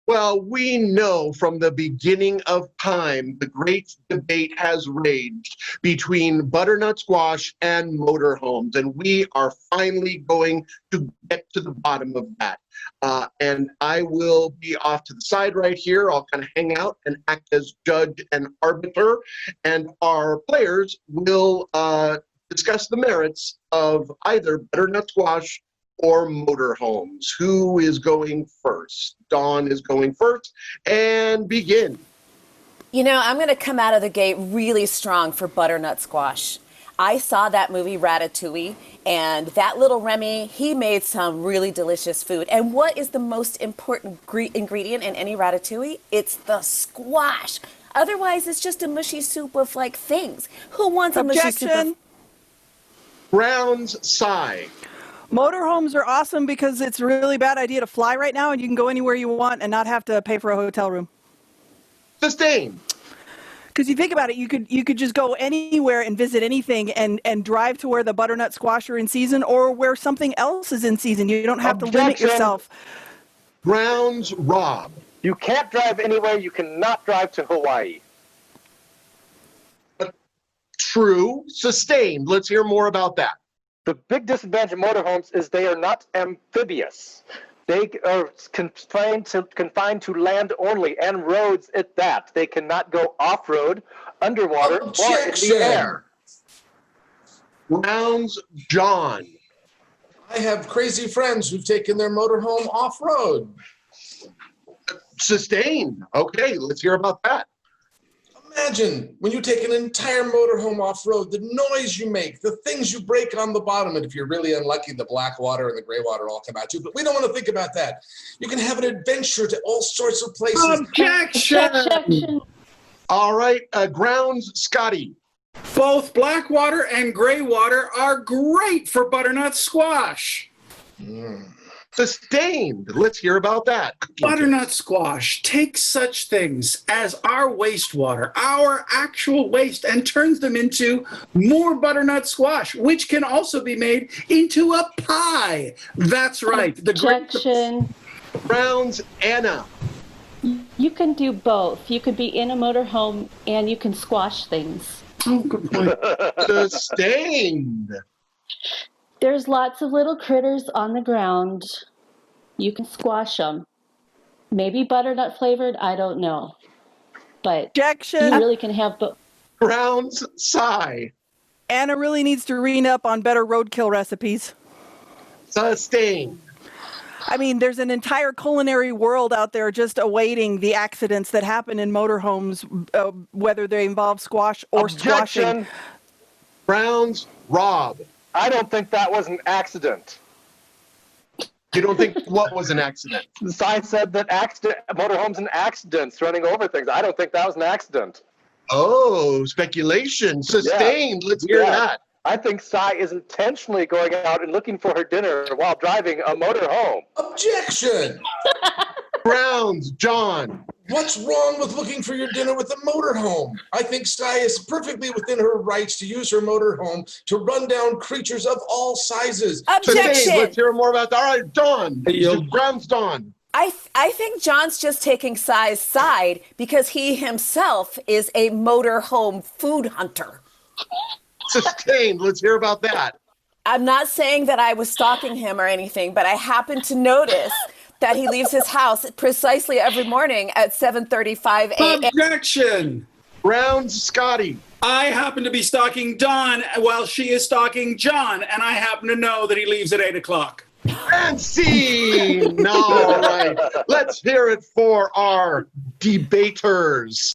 Well, we know from the beginning of time, the great debate has raged between butternut squash and motorhomes, and we are finally going to get to the bottom of that. And I will be off to the side right here. I'll kind of hang out and act as judge and arbiter, and our players will discuss the merits of either butternut squash or motorhomes. Who is going first? Dawn is going first, and begin. You know, I'm going to come out of the gate really strong for butternut squash. I saw that movie Ratatouille, and that little Remy, he made some really delicious food. And what is the most important ingredient in any ratatouille? It's the squash. Otherwise, it's just a mushy soup of like things. Who wants a mushy soup of... Brown's sigh. Motorhomes are awesome because it's a really bad idea to fly right now, and you can go anywhere you want and not have to pay for a hotel room. Sustained. Because you think about it, you could just go anywhere and visit anything and drive to where the butternut squash are in season or where something else is in season. You don't have to limit yourself. Brown's Rob. You can't drive anywhere. You cannot drive to Hawaii. True. Sustained. Let's hear more about that. The big disadvantage of motorhomes is they are not amphibious. They are confined to land only, and roads at that. They cannot go off-road, underwater, Objection. or in the air. Brown's John. I have crazy friends who've taken their motorhome off-road. Sustained. Okay, let's hear about that. Imagine when you take an entire motorhome off-road, the noise you make, the things you break on the bottom, and if you're really unlucky, the black water and the gray water all come out too. But we don't want to think about that. You can have an adventure to all sorts of places. Objection! All right, Grounds Scotty. Both black water and gray water are great for butternut squash. Sustained. Let's hear about that. Butternut squash takes such things as our wastewater, our actual waste, and turns them into more butternut squash, which can also be made into a pie. That's right. Objection. Brown's Anna. You can do both. You could be in a motorhome and you can squash things. Oh, good point. Sustained. There's lots of little critters on the ground. You can squash them. Maybe butternut flavored, I don't know. But Objection. you really can have both. Brown's sigh. Anna really needs to read up on better roadkill recipes. Sustained. I mean, there's an entire culinary world out there just awaiting the accidents that happen in motorhomes, whether they involve squash or Objection. squashing. Brown's Rob. I don't think that was an accident. You don't think what was an accident? The sign said that motorhomes and accidents, running over things. I don't think that was an accident. Oh, speculation. Sustained. Yeah. Let's hear that. I think Sai is intentionally going out and looking for her dinner while driving a motorhome. Objection! Browns, John. What's wrong with looking for your dinner with a motorhome? I think Sai is perfectly within her rights to use her motorhome to run down creatures of all sizes. Objection! Let's hear more about that. All right, Dawn. Browns, Dawn. I think John's just taking Sai's side because he himself is a motorhome food hunter. Sustained. Let's hear about that. I'm not saying that I was stalking him or anything, but I happened to notice that he leaves his house precisely every morning at 7:35 a.m. Objection! Browns, Scotty. I happen to be stalking Dawn while she is stalking John, and I happen to know that he leaves at 8 o'clock. And scene. All right. Let's hear it for our debaters.